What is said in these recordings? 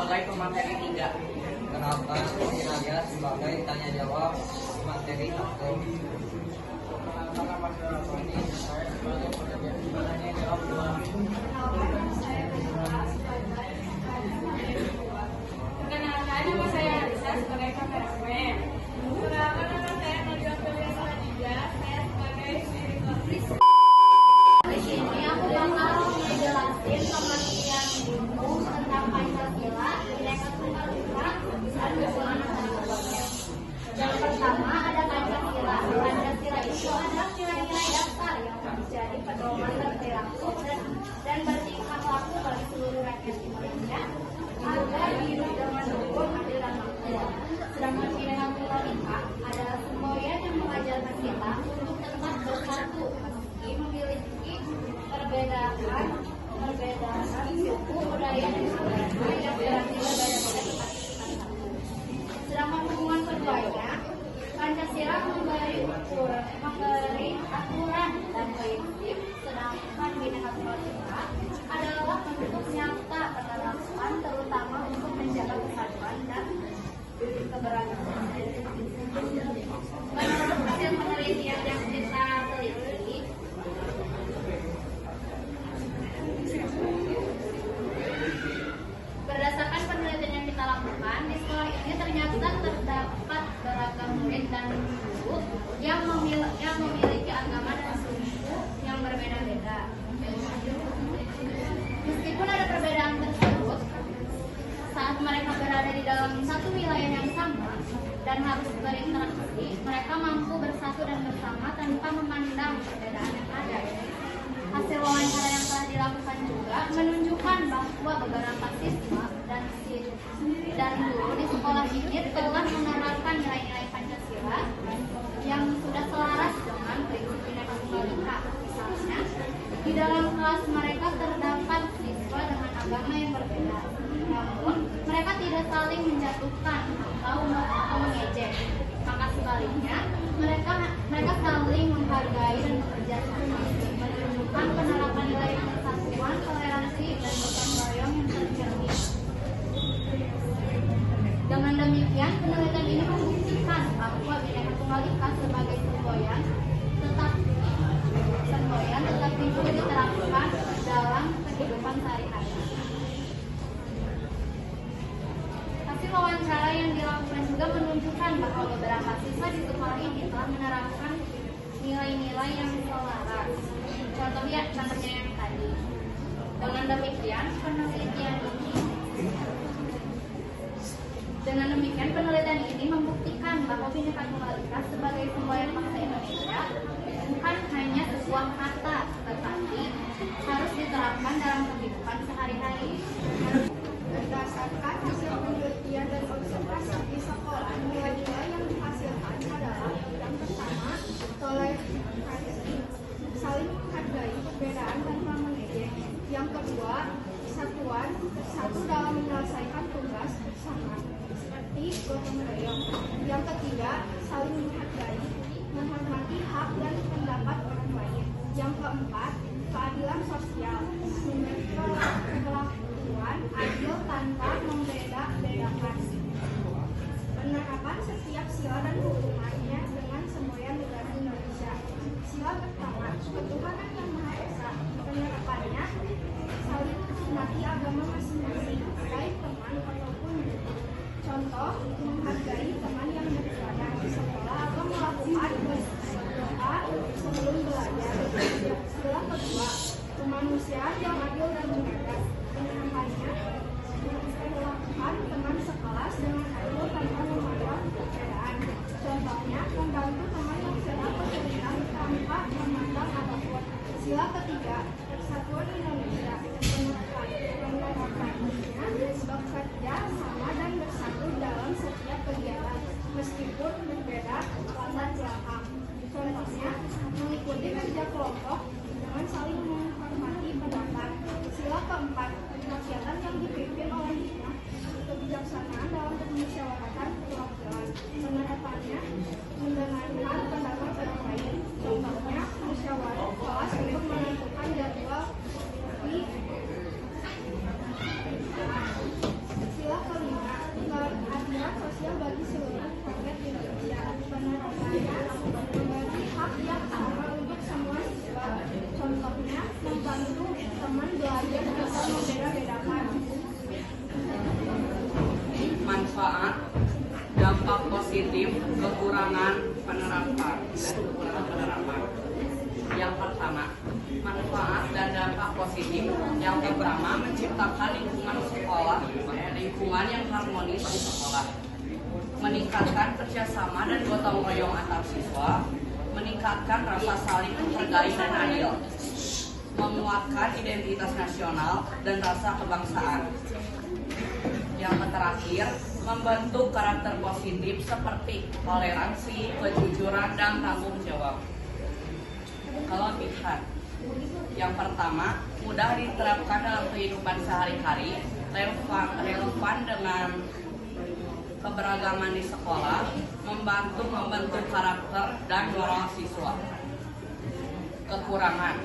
sebagai pemateri 3. Kenalkan, saya sebagai tanya jawab materi 1. Nama saya Rafani, saya sebagai penanya jawab 2. Perkenalkan, nama saya Alisa sebagai kameramen. Perkenalkan, nama saya Nadia Felicia Khadijah, saya sebagai editor. Di sini aku bakal ngejelasin pengertian buku tentang Pancasila, Bhinneka Tunggal Ika, dan Ketuhanan Maha. Yang pertama ada Pancasila. Pancasila itu adalah nilai-nilai dasar yang menjadi pedoman berperilaku dan bertingkah laku bagi seluruh rakyat Indonesia agar hidup dengan hukum, adil dan makmur. Sedangkan Bhinneka Tunggal Ika adalah semboyan yang mengajarkan kita untuk tetap bersatu meski memiliki perbedaan suku, budaya, dan agama yang berarti berbeda-beda tetapi kita satu. Sedangkan hubungan keduanya, Pancasila memberi aturan dan prinsip, sedangkan Bhinneka Tunggal Ika adalah bentuk nyata penerapan terutama untuk menjaga kesatuan dan keberagaman. Menurut hasil penelitian yang kita teliti, berdasarkan penelitian yang kita lakukan, di sekolah ini ternyata terdapat beragam murid dan guru yang memiliki agama dan suku yang berbeda-beda. Meskipun ada perbedaan tersebut, saat mereka berada di dalam satu wilayah yang sama dan harus berinteraksi, mereka mampu bersatu dan bersama tanpa memandang perbedaan yang ada. Hasil wawancara yang telah dilakukan juga menunjukkan bahwa beberapa siswa dan guru di sekolah ini telah menerapkan nilai-nilai Pancasila yang sudah selaras dengan prinsip Bhinneka Tunggal Ika. Misalnya, di dalam kelas mereka terdapat siswa dengan agama yang berbeda, namun mereka tidak saling menjatuhkan atau mengejek. Maka sebaliknya, mereka saling menghargai dan bekerja sama, menunjukkan penerapan nilai persatuan, toleransi, dan gotong royong yang tercermin. Dengan demikian, penelitian ini membuktikan bahwa Bhinneka Tunggal Ika sebagai semboyan tetap bisa diterapkan dalam kehidupan sehari-hari. Hasil wawancara yang dilakukan juga menunjukkan bahwa beberapa siswa di sekolah ini telah menerapkan nilai-nilai yang selaras. Contohnya yang tadi. Dengan demikian, penelitian ini membuktikan bahwa Bhinneka Tunggal Ika sebagai semboyan bangsa Indonesia bukan hanya sebuah kata, tetapi harus diterapkan dalam kehidupan sehari-hari. Berdasarkan hasil penelitian dan observasi di sekolah, nilai-nilai yang dihasilkan adalah yang pertama, toleransi, saling menghargai perbedaan tanpa mengejek. Yang kedua, kesatuan, bersatu dalam menyelesaikan tugas bersama, seperti gotong royong. Yang ketiga, saling menghargai, menghormati hak dan pendapat orang lain. Yang keempat, keadilan sosial, perlakuan adil tanpa membeda-bedakan. Penerapan setiap sila dan hubungannya dengan semboyan negara Indonesia. Sila pertama, ketuhanan yang Maha Esa. Penerapannya saling menghormati agama masing-masing, baik teman ataupun murid. Contoh, menghargai teman yang beribadah di sekolah atau melakukan berdoa sebelum belajar. Sila kedua, kemanusiaan yang adil dan beradab. Penerapannya memperlakukan teman sekelas dengan adil tanpa memandang perbedaan. Contohnya, membantu teman yang sedang kesulitan tanpa memandang apapun. Sila ketiga, persatuan Indonesia. Penerapannya bekerja sama dan bersatu dalam setiap kegiatan, meskipun berbeda latar belakang. Contohnya, mengikuti kerja kelompok dengan saling menghormati pendapat. Sila keempat, kegiatan yang dipimpin oleh hikmah, kebijaksanaan dalam permusyawaratan perwakilan. Penerapannya mendengarkan pendapat orang lain. Contohnya, musyawarah kelas untuk menentukan positif, kekurangan penerapan. Yang pertama, manfaat dan dampak positif. Yang pertama, menciptakan lingkungan yang harmonis di sekolah, meningkatkan kerjasama dan gotong royong antar siswa, meningkatkan rasa saling menghargai dan adil, menguatkan identitas nasional dan rasa kebangsaan. Yang terakhir, membentuk karakter positif seperti toleransi, kejujuran, dan tanggung jawab. Kelebihan. Yang pertama, mudah diterapkan dalam kehidupan sehari-hari, relevan dengan keberagaman di sekolah, membantu membentuk karakter dan moral siswa. Kekurangan.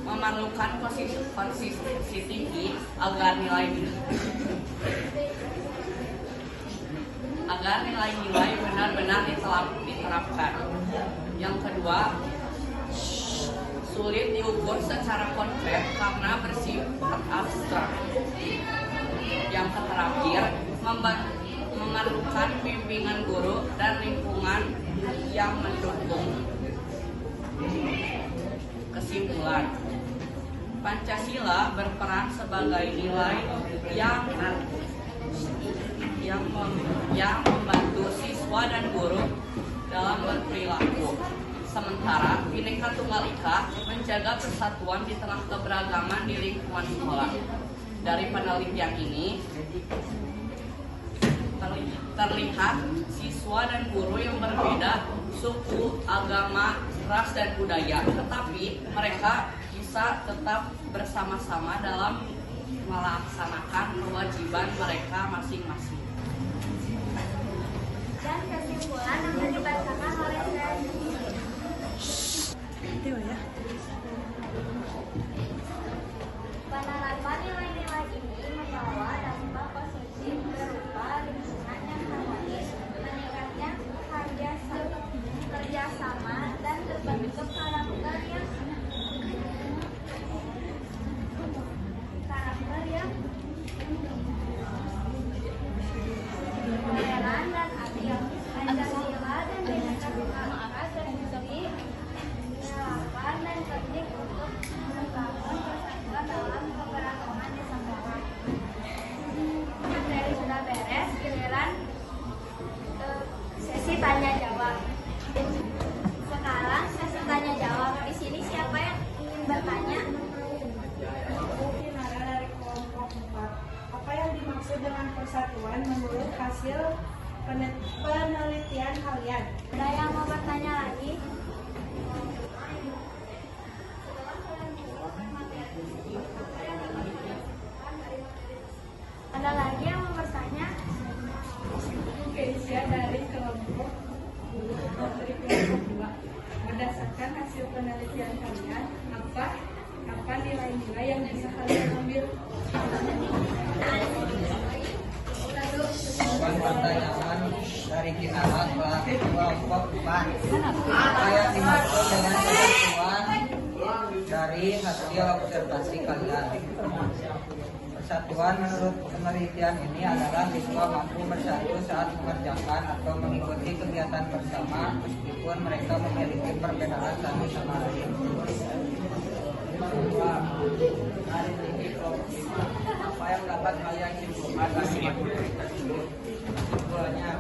Memerlukan konsistensi tinggi agar nilai-nilai benar-benar diterapkan. Yang kedua, sulit diukur secara konkret karena bersifat abstrak. Yang terakhir, memerlukan bimbingan guru dan lingkungan yang mendukung. Kesimpulan, Pancasila berperan sebagai nilai yang membantu siswa dan guru dalam berperilaku. Sementara Bhinneka Tunggal Ika menjaga persatuan di tengah keberagaman di lingkungan sekolah. Dari penelitian ini terlihat siswa dan guru yang berbeda suku, agama, ras, dan budaya, tetapi mereka bisa tetap bersama-sama dalam melaksanakan kewajiban mereka masing-masing. Dan kesimpulan yang dibacakan oleh saya. Penerapan nilai-nilai ini membawa dampak positif berupa lingkungan yang harmonis, meningkatnya kerjasama, dan terbentuk karakter yang toleran dan adil. Pancasila dan Bhinneka Tunggal Ika terbukti relevan dan penting untuk membangun persatuan dalam keberagaman di sekolah. Materi sudah beres, giliran sesi tanya jawab. Sekarang sesi tanya jawab. Di sini siapa yang ingin bertanya? Dari kelompok 4. Apa yang dimaksud dengan persatuan menurut hasil penelitian kalian? Ada yang mau bertanya lagi? Ada lagi yang mau bertanya? Keisha dari kelompok 2. Berdasarkan hasil penelitian kalian, apa nilai-nilai yang bisa kalian ambil? Pertanyaan dari Kinahat kelompok 4. Apa yang dimaksud dengan persatuan dari hasil observasi kalian? Persatuan menurut penelitian ini adalah siswa mampu bersatu saat mengerjakan atau mengikuti kegiatan bersama meskipun mereka memiliki perbedaan satu sama lain. Dari tinggi kelompok 5, apa yang dapat kalian simpulkan dari materi tersebut? Kesimpulannya,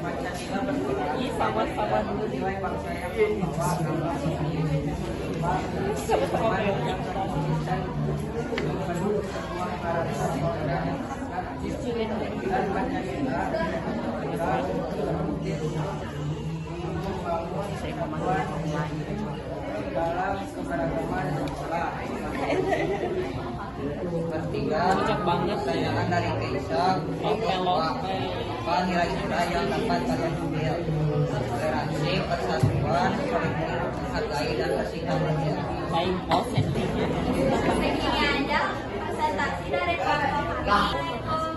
Pancasila berperan dulu nilai bangsa yang membawa agama ini, yang konsisten, membentuk sebuah karakter dan yang akan adil. Dan Pancasila terbukti membangun persatuan dalam keberagaman sekolah. Ketiga, pertanyaan dari Keisha apa nilai-nilai yang dapat kalian ambil? Toleransi, persatuan, saling menghargai, dan kasih karunia. Begini aja presentasi dari kelompok 4.